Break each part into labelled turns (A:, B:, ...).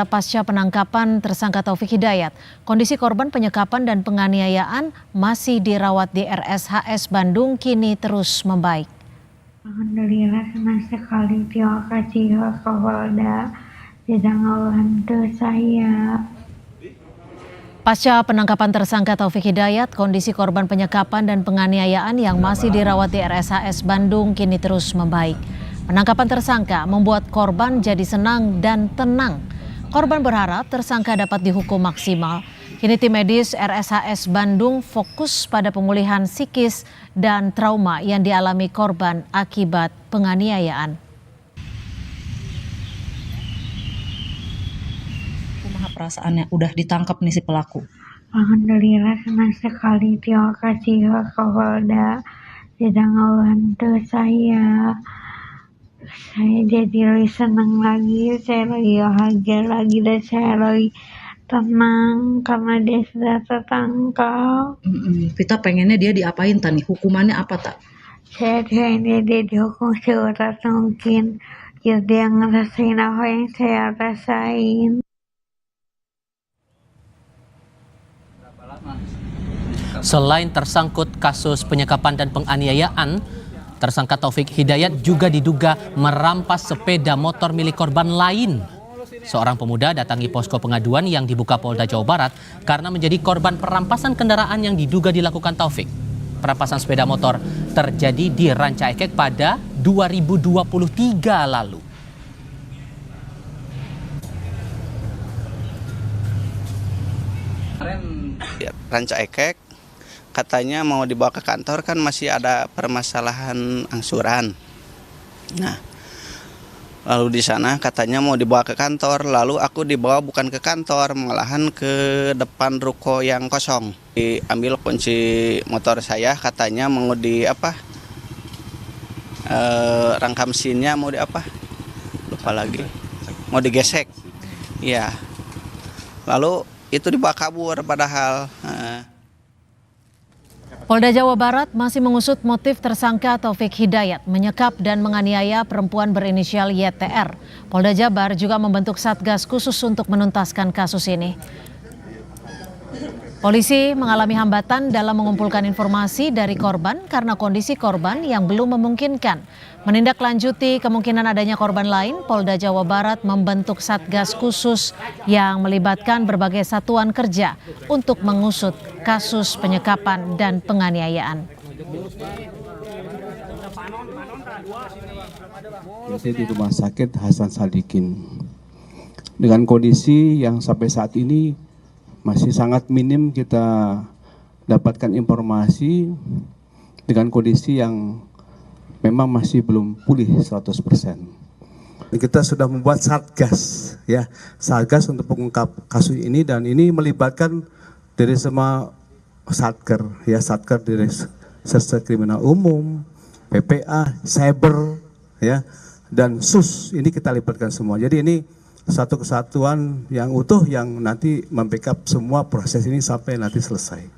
A: Pasca penangkapan tersangka Taufik Hidayat, kondisi korban penyekapan dan penganiayaan masih dirawat di RSHS Bandung kini terus membaik.
B: Alhamdulillah senang sekali, terima kasih Kapolda sudah membantu saya.
A: Pasca penangkapan tersangka Taufik Hidayat, kondisi korban penyekapan dan penganiayaan yang masih dirawat di RSHS Bandung kini terus membaik. Penangkapan tersangka membuat korban jadi senang dan tenang. Korban berharap tersangka dapat dihukum maksimal. Kini tim medis RSHS Bandung fokus pada pemulihan psikis dan trauma yang dialami korban akibat penganiayaan.
C: Kumaha perasaannya udah ditangkap nih si pelaku?
B: Alhamdulillah senang sekali, terima kasih Kapolda sudah membantu saya. Saya jadi lebih senang lagi, saya lagi bahagia lagi dan saya lebih tenang karena dia sudah tertangkap.
C: Kita pengennya dia diapain tani? Hukumannya apa tak?
B: Saya pengen dia dihukum seberat mungkin, biar dia ngerasain apa yang saya rasain.
D: Selain tersangkut kasus penyekapan dan penganiayaan, tersangka Taufik Hidayat juga diduga merampas sepeda motor milik korban lain. Seorang pemuda datangi posko pengaduan yang dibuka Polda Jawa Barat karena menjadi korban perampasan kendaraan yang diduga dilakukan Taufik. Perampasan sepeda motor terjadi di Ranca Ekek pada 2023 lalu.
E: Ranca Ekek katanya mau dibawa ke kantor, kan masih ada permasalahan angsuran. Nah, lalu di sana katanya mau dibawa ke kantor, lalu aku dibawa bukan ke kantor, malahan ke depan ruko yang kosong. Diambil kunci motor saya, katanya mau rangka mesinnya mau lupa lagi, mau digesek. Ya, lalu itu dibawa kabur padahal.
A: Polda Jawa Barat masih mengusut motif tersangka Taufik Hidayat menyekap dan menganiaya perempuan berinisial YTR. Polda Jabar juga membentuk Satgas khusus untuk menuntaskan kasus ini. Polisi mengalami hambatan dalam mengumpulkan informasi dari korban karena kondisi korban yang belum memungkinkan. Menindaklanjuti kemungkinan adanya korban lain, Polda Jawa Barat membentuk Satgas khusus yang melibatkan berbagai satuan kerja untuk mengusut kasus penyekapan dan penganiayaan.
F: Di Rumah Sakit Hasan Sadikin dengan kondisi yang sampai saat ini masih sangat minim kita dapatkan informasi, dengan kondisi yang memang masih belum pulih 100%. Kita sudah membuat satgas, ya, satgas untuk mengungkap kasus ini, dan ini melibatkan dari semua satker, ya, satker dari Reserse Kriminal Umum, PPA, Cyber, ya, dan SUS. Ini kita libatkan semua. Jadi ini satu kesatuan yang utuh yang nanti membackup semua proses ini sampai nanti selesai.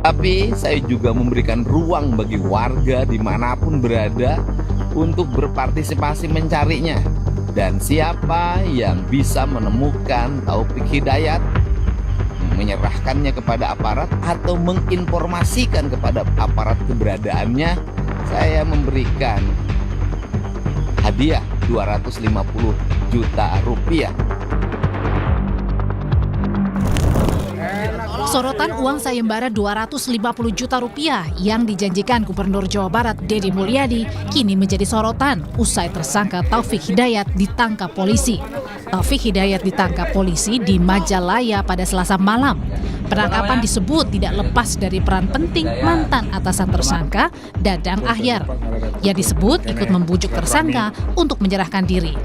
G: Tapi saya juga memberikan ruang bagi warga dimanapun berada untuk berpartisipasi mencarinya. Dan siapa yang bisa menemukan Taufik Hidayat, menyerahkannya kepada aparat atau menginformasikan kepada aparat keberadaannya, saya memberikan hadiah 250 juta rupiah.
H: Sorotan uang sayembara 250 juta rupiah yang dijanjikan Gubernur Jawa Barat Deddy Mulyadi kini menjadi sorotan usai tersangka Taufik Hidayat ditangkap polisi. Taufik Hidayat ditangkap polisi di Majalaya pada Selasa malam. Penangkapan disebut tidak lepas dari peran penting mantan atasan tersangka, Dadang Ahyar. Ia disebut ikut membujuk tersangka untuk menyerahkan diri.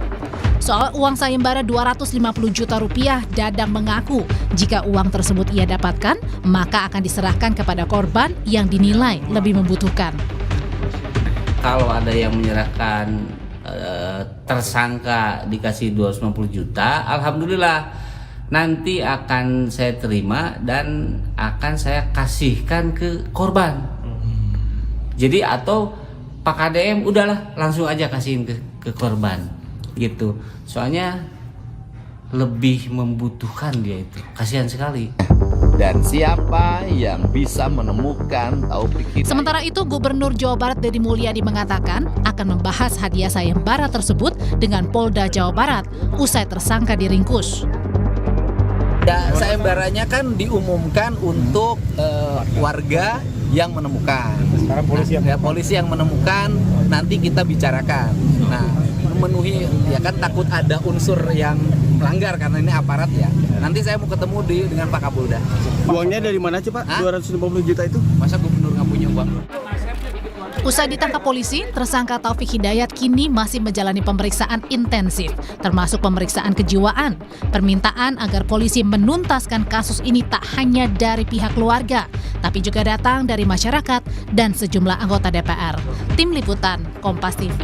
H: Soal uang sayembara 250 juta rupiah, Dadang mengaku jika uang tersebut ia dapatkan, maka akan diserahkan kepada korban yang dinilai lebih membutuhkan.
I: Kalau ada yang menyerahkan tersangka dikasih 250 juta, alhamdulillah nanti akan saya terima dan akan saya kasihkan ke korban. Jadi atau Pak KDM udahlah langsung aja kasihin ke korban. gitu. Soalnya lebih membutuhkan dia itu. Kasihan sekali.
G: Dan siapa yang bisa menemukan Taufik Hidayat?
H: Sementara itu, Gubernur Jawa Barat Deddy Mulyadi mengatakan akan membahas hadiah sayembara tersebut dengan Polda Jawa Barat usai tersangka diringkus.
J: Ya, sayembaranya kan diumumkan untuk warga yang menemukan. Sekarang polisi yang menemukan, nanti kita bicarakan. Nah, memenuhi ya kan takut ada unsur yang melanggar karena ini aparat ya. Nanti saya mau ketemu dengan Pak Kapolda.
E: Uangnya dari mana sih Pak? 250 juta itu?
J: Masa gubernur nggak punya uang?
H: Usai ditangkap polisi, tersangka Taufik Hidayat kini masih menjalani pemeriksaan intensif, termasuk pemeriksaan kejiwaan. Permintaan agar polisi menuntaskan kasus ini tak hanya dari pihak keluarga, tapi juga datang dari masyarakat dan sejumlah anggota DPR. Tim Liputan, Kompas TV.